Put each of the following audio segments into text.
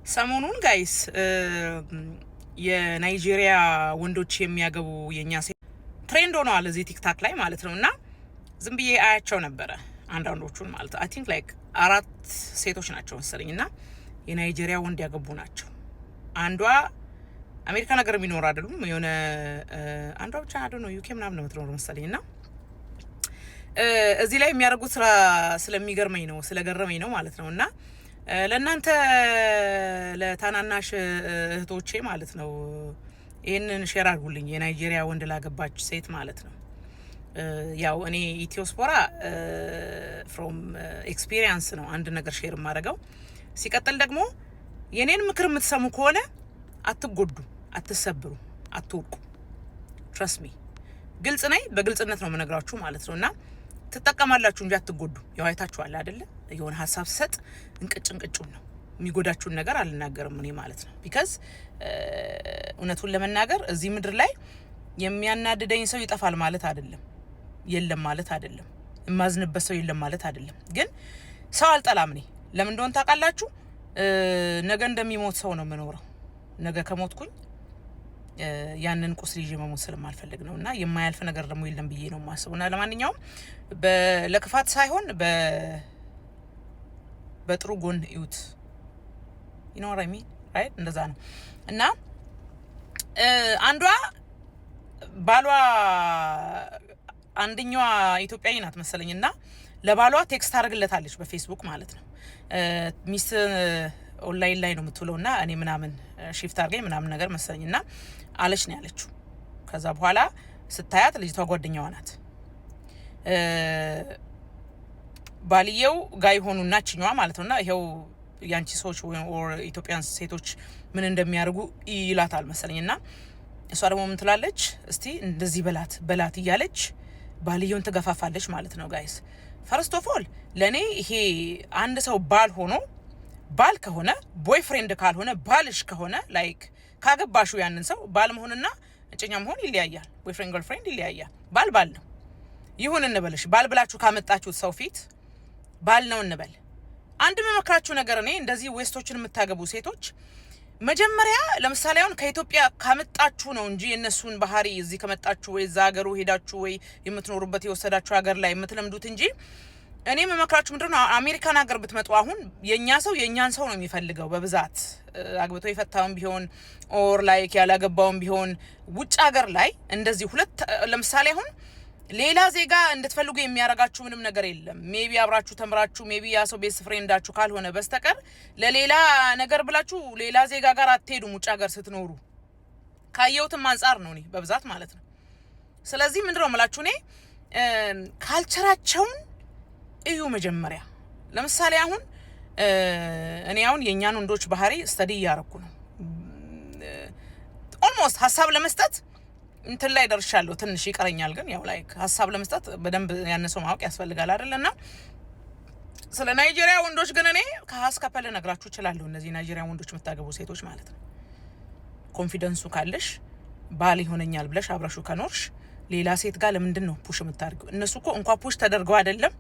ሰሞኑን ጋይስ የናይጄሪያ ወንዶች የሚያገቡ የኛ ሴት ትሬንድ ሆነዋል እዚህ ቲክታክ ላይ ማለት ነውና ዝም ብዬ አያቸው ነበረ አንዳንዶቹን ማለት አይ ቲንክ ላይክ 4 ሴቶች ናቸው መሰለኝና የናይጄሪያ ወንድ ያገቡ ናቸው። አንዷ አሜሪካ ነገር የሚኖር አይደሉም የሆነ አንዷ ብቻ ነው ዩኬ ምናምን ነው የምትኖር መሰለኝና እዚህ ላይ የሚያደርጉት ስራ ስለሚገርመኝ ነው ስለገረመኝ ነው ማለት ነውና ለእናንተ ለታናናሽ እህቶቼ ማለት ነው ይሄንን ሼር አድርጉልኝ። የናይጄሪያ ወንድ ላገባች ሴት ማለት ነው። ያው እኔ ኢትዮስፖራ ፍሮም ኤክስፒሪየንስ ነው አንድ ነገር ሼር ማድረገው። ሲቀጥል ደግሞ የኔን ምክር የምትሰሙ ከሆነ አትጎዱ፣ አትሰብሩ፣ አትወቁ። ትረስት ሚ ግልጽ ነኝ፣ በግልጽነት ነው የምነግራችሁ ማለት ነውና ትጠቀማላችሁ እንጂ አትጎዱ። ያው አይታችኋል አይደለ? የሆነ ሀሳብ ሰጥ እንቅጭን ነው የሚጎዳችሁን ነገር አልናገርም እኔ ማለት ነው። ቢካዝ እውነቱን ለመናገር እዚህ ምድር ላይ የሚያናድደኝ ሰው ይጠፋል ማለት አይደለም፣ የለም ማለት አይደለም፣ የማዝንበት ሰው የለም ማለት አይደለም። ግን ሰው አልጠላም እኔ። ለምን እንደሆነ ታውቃላችሁ? ነገ እንደሚሞት ሰው ነው የምኖረው። ነገ ከሞትኩኝ ያንን ቁስል ይዤ መሞት ስለማልፈልግ ነውና የማያልፍ ነገር ደግሞ የለም ብዬ ነው የማስበውና ለማንኛውም ለክፋት ሳይሆን በጥሩ ጎን እዩት። ይኖራሚ ራይት እንደዛ ነው። እና አንዷ ባሏ አንደኛዋ ኢትዮጵያዊ ናት መሰለኝና ለባሏ ቴክስት አድርግለታለች በፌስቡክ ማለት ነው። ሚስት ኦንላይን ላይ ነው የምትውለውና እኔ ምናምን ሺፍት አድርገኝ ምናምን ነገር መሰለኝና አለች ነው ያለችው። ከዛ በኋላ ስታያት ልጅቷ ጓደኛዋ ናት። ባልየው ጋር ይሆኑና ችኛዋ ማለት ነውና ይሄው ያንቺ ሰዎች ወይ ኢትዮጵያን ሴቶች ምን እንደሚያርጉ ይላታል መሰለኝና እሷ ደግሞ ምን ትላለች? እስቲ እንደዚህ በላት እያለች ባልየውን ትገፋፋለች ማለት ነው። ጋይስ ፈርስት ኦፍ ኦል ለኔ ይሄ አንድ ሰው ባል ሆኖ ባል ከሆነ ቦይፍሬንድ ካልሆነ ባልሽ ከሆነ ላይክ ካገባሹ ያንን ሰው ባል መሆንና እጨኛ መሆን ይለያያል። ቦይፍሬንድ ገርልፍሬንድ ይለያያል። ባል ነው ይሁን እንበልሽ። ባል ብላችሁ ካመጣችሁት ሰው ፊት ባል ነው እንበል። አንድ መመክራችሁ ነገር እኔ እንደዚህ ዌስቶችን የምታገቡ ሴቶች መጀመሪያ ለምሳሌ አሁን ከኢትዮጵያ ካመጣችሁ ነው እንጂ የነሱን ባህሪ እዚህ ከመጣችሁ ወይ እዛ ሀገሩ ሄዳችሁ ወይ የምትኖሩበት የወሰዳችሁ ሀገር ላይ የምትለምዱት እንጂ እኔ መመክራችሁ ምንድነው አሜሪካን ሀገር ብትመጡ አሁን የኛ ሰው የኛን ሰው ነው የሚፈልገው በብዛት አግብቶ የፈታውን ቢሆን ኦር ላይክ ያላገባውን ቢሆን ውጭ ሀገር ላይ እንደዚህ ሁለት ለምሳሌ አሁን ሌላ ዜጋ እንድትፈልጉ የሚያረጋችሁ ምንም ነገር የለም። ሜቢ አብራችሁ ተምራችሁ ሜቢ ያ ሰው ቤስት ፍሬንዳችሁ ካልሆነ በስተቀር ለሌላ ነገር ብላችሁ ሌላ ዜጋ ጋር አትሄዱም ውጭ ሀገር ስትኖሩ። ካየሁትም አንፃር ነው እኔ በብዛት ማለት ነው። ስለዚህ ምንድነው የምላችሁ እኔ ካልቸራቸውን እዩ መጀመሪያ። ለምሳሌ አሁን እኔ አሁን የኛን ወንዶች ባህሪ ስተዲ እያረኩ ነው። ኦልሞስት ሀሳብ ለመስጠት እንትን ላይ ደርሻለሁ። ትንሽ ይቀረኛል ግን ያው ላይክ ሀሳብ ለመስጠት በደንብ ያነሰው ማወቅ ያስፈልጋል አይደልና ስለ ናይጄሪያ ወንዶች ግን እኔ ከሀስከፈለ ነግራችሁ እችላለሁ። እነዚህ ናይጄሪያ ወንዶች የምታገቡ ሴቶች ማለት ነው ኮንፊደንሱ ካለሽ ባል ይሆነኛል ብለሽ አብረሹ ከኖርሽ ሌላ ሴት ጋር ለምንድን ነው ፑሽ የምታደርገው? እነሱ እኮ እንኳን ፑሽ ተደርገው አይደለም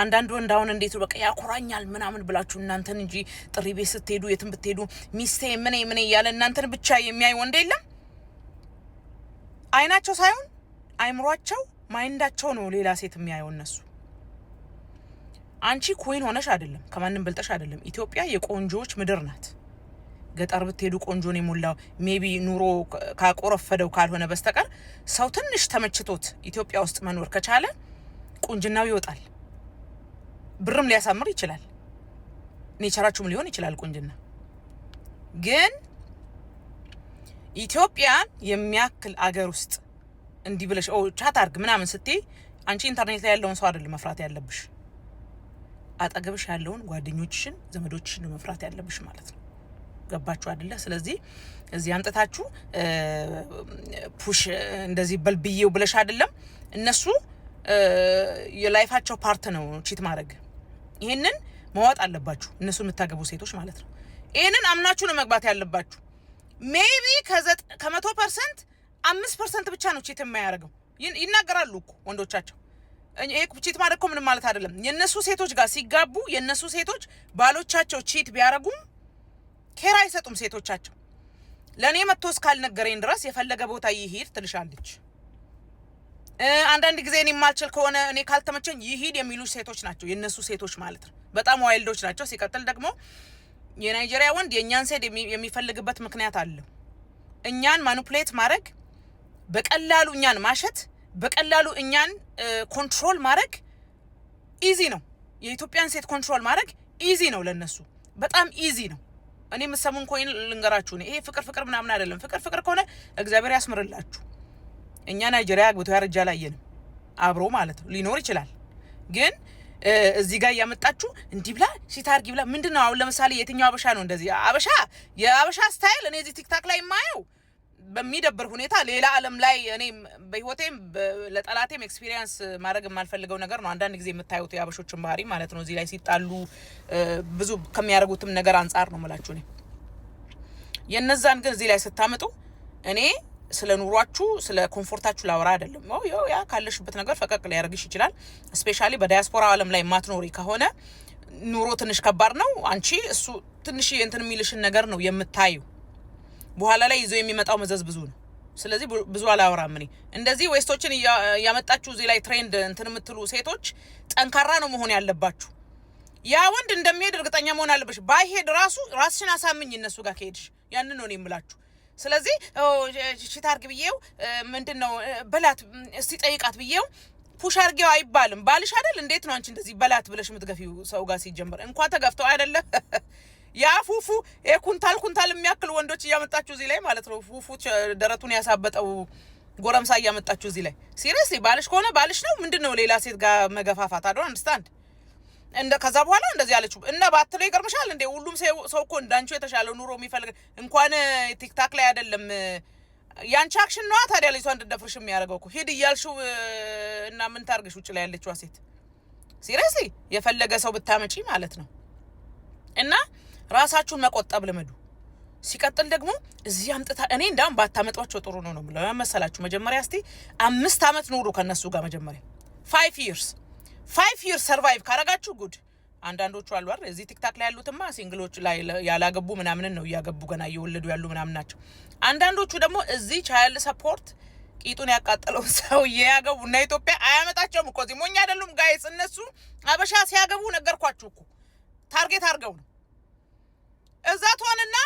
አንዳንድ ወንድ አሁን እንዴት በቃ ያኮራኛል ምናምን ብላችሁ እናንተን እንጂ ጥሪ ቤት ስትሄዱ የትም ብትሄዱ ሚስቴ ምን እያለ እናንተን ብቻ የሚያይ ወንድ የለም። አይናቸው ሳይሆን አይምሯቸው ማይንዳቸው ነው ሌላ ሴት የሚያየው እነሱ። አንቺ ኩዊን ሆነሽ አይደለም ከማንም በልጠሽ አይደለም። ኢትዮጵያ የቆንጆዎች ምድር ናት። ገጠር ብትሄዱ ቆንጆ ነው የሞላው። ሜቢ ኑሮ ካቆረፈደው ካልሆነ በስተቀር ሰው ትንሽ ተመችቶት ኢትዮጵያ ውስጥ መኖር ከቻለ ቁንጅናው ይወጣል። ብርም ሊያሳምር ይችላል። ኔቸራችሁም ሊሆን ይችላል ቁንጅና። ግን ኢትዮጵያን የሚያክል አገር ውስጥ እንዲህ ብለሽ ቻት አርግ ምናምን ስትይ አንቺ ኢንተርኔት ላይ ያለውን ሰው አይደለም መፍራት ያለብሽ፣ አጠገብሽ ያለውን ጓደኞችሽን ዘመዶችሽን መፍራት ያለብሽ ማለት ነው። ገባችሁ አይደለ? ስለዚህ እዚህ አንጠታችሁ ፑሽ እንደዚህ በልብዬው ብለሽ አይደለም። እነሱ የላይፋቸው ፓርት ነው ቺት ማድረግ። ይሄንን መዋጥ አለባችሁ እነሱ የምታገቡ ሴቶች ማለት ነው። ይሄንን አምናችሁ ነው መግባት ያለባችሁ። ሜቢ ከ100% 5% ብቻ ነው ቺት የማያደርገው። ይናገራሉ እኮ ወንዶቻቸው ይሄ ቺት ማለት ምን ማለት አይደለም። የነሱ ሴቶች ጋር ሲጋቡ የነሱ ሴቶች ባሎቻቸው ቺት ቢያረጉም ኬራ አይሰጡም ሴቶቻቸው። ለኔ መጥቶ እስካልነገረኝ ድረስ የፈለገ ቦታ ይሄድ ትልሻለች። አንዳንድ ጊዜ እኔ ማልችል ከሆነ እኔ ካልተመቸኝ ይሄድ የሚሉ ሴቶች ናቸው የነሱ ሴቶች ማለት ነው። በጣም ዋይልዶች ናቸው። ሲቀጥል ደግሞ የናይጄሪያ ወንድ የኛን ሴት የሚፈልግበት ምክንያት አለው። እኛን ማኒፑሌት ማድረግ፣ በቀላሉ እኛን ማሸት፣ በቀላሉ እኛን ኮንትሮል ማድረግ ኢዚ ነው። የኢትዮጵያን ሴት ኮንትሮል ማድረግ ኢዚ ነው ለነሱ፣ በጣም ኢዚ ነው። እኔ የምሰሙን ኮይን ልንገራችሁ ነው። ይሄ ፍቅር ምናምን አይደለም። ፍቅር ከሆነ እግዚአብሔር ያስምርላችሁ። እኛ ናይጄሪያ አግብቶ ያረጃ ላየንም አብሮ ማለት ነው ሊኖር ይችላል። ግን እዚህ ጋር ያመጣችሁ እንዲህ ብላ ሲታርጊ ብላ ምንድነው? አሁን ለምሳሌ የትኛው አበሻ ነው እንደዚህ? የአበሻ ስታይል እኔ እዚህ ቲክታክ ላይ የማየው በሚደብር ሁኔታ ሌላ ዓለም ላይ እኔ በህይወቴም ለጠላቴም ኤክስፒሪየንስ ማድረግ የማልፈልገው ነገር ነው። አንዳንድ ጊዜ የምታዩት የአበሾችን ባህሪ ማለት ነው። እዚህ ላይ ሲጣሉ ብዙ ከሚያደርጉትም ነገር አንጻር ነው የምላችሁ እኔ። የነዛን ግን እዚህ ላይ ስታመጡ እኔ ስለ ኑሯችሁ ስለ ኮምፎርታችሁ ላወራ አይደለም። ያ ካለሽበት ነገር ፈቀቅ ሊያደርግሽ ይችላል። ስፔሻሊ በዳያስፖራ ዓለም ላይ ማትኖሪ ከሆነ ኑሮ ትንሽ ከባድ ነው። አንቺ እሱ ትንሽ እንትን የሚልሽን ነገር ነው የምታዩ። በኋላ ላይ ይዞ የሚመጣው መዘዝ ብዙ ነው። ስለዚህ ብዙ አላወራም እኔ። እንደዚህ ዌስቶችን ያመጣችሁ እዚህ ላይ ትሬንድ እንትን የምትሉ ሴቶች ጠንካራ ነው መሆን ያለባችሁ። ያ ወንድ እንደሚሄድ እርግጠኛ መሆን አለብሽ። ባይሄድ ራስሽን አሳምኝ እነሱ ጋር ከሄድሽ። ያንን ነው እኔ የምላችሁ። ስለዚህ ሽታርግ ብዬው ምንድነው በላት እስቲ ጠይቃት ብዬው ፑሽ አርጌው አይባልም። ባልሽ አይደል? እንዴት ነው አንቺ እንደዚህ በላት ብለሽ የምትገፊው ሰው ጋር ሲጀምር? እንኳን ተገፍተው አይደለ ያ ፉፉ ኩንታል የሚያክል ወንዶች እያመጣችሁ እዚህ ላይ ማለት ነው። ፉፉ ደረቱን ያሳበጠው ጎረምሳ እያመጣችሁ እዚህ ላይ ሲሪየስሊ ባልሽ ከሆነ ባልሽ ነው። ምንድነው ሌላ ሴት ጋር መገፋፋት? አዶ አንደርስታንድ ከዛ በኋላ እንደዚህ ያለችው እና ባትለው ይቀርምሻል እንዴ? ሁሉም ሰው እኮ እንዳንቺ የተሻለ ኑሮ የሚፈልግ እንኳን ቲክታክ ላይ አይደለም ያንቺ አክሽን ነው ታዲያ ለይቷ እንደደፍርሽ የሚያደርገው እኮ። ሂድ እያልሽው እና ምን ታርግሽ? ውጭ ላይ ያለችው ሴት ሲሪየስሊ የፈለገ ሰው ብታመጪ ማለት ነው። እና ራሳችሁን መቆጠብ ልመዱ። ሲቀጥል ደግሞ እዚህ አምጥታ እኔ እንዳም ባታመጧቸው ጥሩ ነው ለመሰላችሁ። መጀመሪያ እስቲ 5 አመት ኑሩ ከነሱ ጋር መጀመሪያ 5 years ሰርቫይቭ ካረጋችሁ ጉድ። አንዳንዶቹ አሉ አይደል እዚህ ቲክታክ ላይ ያሉትማ ሲንግሎች ላይ ያላገቡ ምናምን ነው እያገቡ ገና እየወለዱ ያሉ ምናምን ናቸው። አንዳንዶቹ ደግሞ እዚህ ቻይልድ ሰፖርት ቂጡን ያቃጠለው ሰው ያገቡ እና ኢትዮጵያ አያመጣቸውም እኮ። እዚህ ሞኛ አይደሉም ጋይስ። እነሱ አበሻ ሲያገቡ ነገርኳችሁ እኮ ታርጌት አድርገው ነው እዛ ተሆነና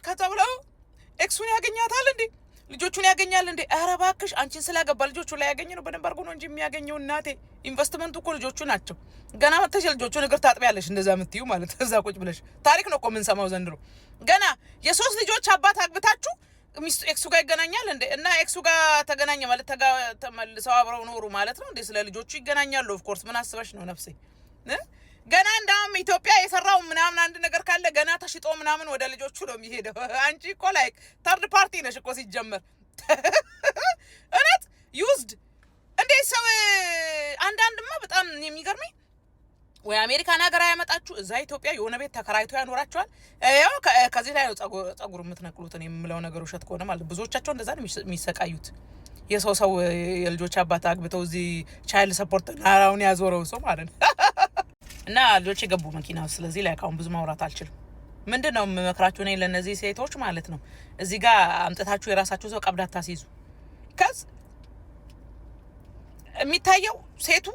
ከተብለው ኤክሱን ያገኛታል እንዴ ልጆቹን ያገኛል እንዴ? ኧረ እባክሽ አንቺን ስላገባ ልጆቹ ላይ ያገኘ ነው በደንብ አድርጎ ነው እንጂ የሚያገኘው እናቴ። ኢንቨስትመንቱ እኮ ልጆቹ ናቸው። ገና መተሽ ልጆቹን እግር ታጥቢያለሽ እንደዛ የምትዩ ማለት እዛ ቁጭ ብለሽ ታሪክ ነው እኮ የምንሰማው ዘንድሮ። ገና የ3 ልጆች አባት አግብታችሁ ኤክሱ ጋር ይገናኛል እንዴ? እና ኤክሱ ጋር ተገናኘ ማለት ተመልሰው አብረው ኖሩ ማለት ነው እንዴ? ስለ ልጆቹ ይገናኛሉ። ኦፍ ኮርስ ምን አስበሽ ነው ነፍሴ? ገና እንዳውም ኢትዮጵያ የሰራው ምናምን አንድ ነገር ካለ ገና ተሽጦ ምናምን ወደ ልጆቹ ነው የሚሄደው። አንቺ እኮ ላይክ ተርድ ፓርቲ ነሽ እኮ ሲጀመር። እውነት ዩዝድ እንዴ ሰው አንዳንድማ በጣም የሚገርመኝ ወይ አሜሪካን ሀገር ያመጣችሁ እዛ ኢትዮጵያ የሆነ ቤት ተከራይቶ ያኖራቸዋል። ያው ከዚህ ላይ ነው ጸጉር የምትነቅሉት። እኔ የምለው ነገር ውሸት ከሆነ ማለት ብዙዎቻቸው እንደዛ ነው የሚሰቃዩት። የሰው የልጆች አባት አግብተው እዚህ ቻይልድ ሰፖርት ናራውን ያዞረው ሰው ማለት ነው። እና ልጆች የገቡ መኪና። ስለዚህ ላይ አሁን ብዙ ማውራት አልችልም። ምንድነው የምመክራችሁ እኔ ለነዚህ ሴቶች ማለት ነው እዚህ ጋር አምጥታችሁ የራሳችሁ ሰው ቀብዳታ ሲይዙ ከዝ የሚታየው ሴቱ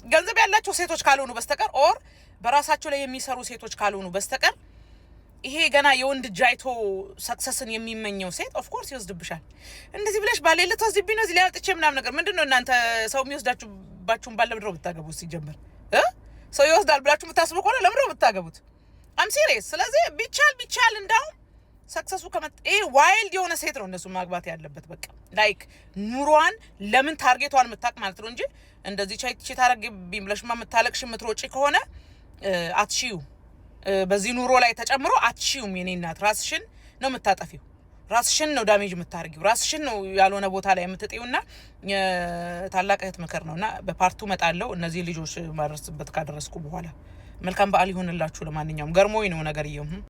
ገንዘብ ያላቸው ሴቶች ካልሆኑ በስተቀር ኦር በራሳቸው ላይ የሚሰሩ ሴቶች ካልሆኑ በስተቀር ይሄ ገና የወንድ ጃይቶ ሰክሰስን የሚመኘው ሴት ኦፍ ኮርስ ይወስድብሻል። እንደዚህ ብለሽ ባሌለ ተዝብኝ ነው እዚህ ላይ አጥቼ ምናምን ነገር ምንድነው እናንተ ሰው የሚወስዳችሁባችሁን ባለብድሮ ብታገቡ ሲጀምር ሰው ይወስዳል ብላችሁ የምታስቡ ከሆነ ለምንድነው የምታገቡት? አም ሲሪየስ። ስለዚህ ቢቻል እንዳው ሰክሰሱ ከመጣ ዋይልድ የሆነ ሴት ነው እነሱ ማግባት ያለበት። በቃ ላይክ ኑሯን ለምን ታርጌቷን የምታቅ ማለት ነው እንጂ እንደዚህ ቻይቺ ታረግብኝ ብለሽማ የምታለቅሽ የምትሮጪ ከሆነ አትሺዩ። በዚህ ኑሮ ላይ ተጨምሮ አትሺዩም። የኔ እናት ራስሽን ነው የምታጠፊው። ራስሽን ነው ዳሜጅ የምታርጊው። ራስሽን ነው ያልሆነ ቦታ ላይ የምትጥዩና ታላቅ እህት ምክር ነውና በፓርቱ መጣለው እነዚህ ልጆች ማድረስበት ካደረስኩ በኋላ መልካም በዓል ይሁንላችሁ። ለማንኛውም ገርሞኝ ነው ነገርየው።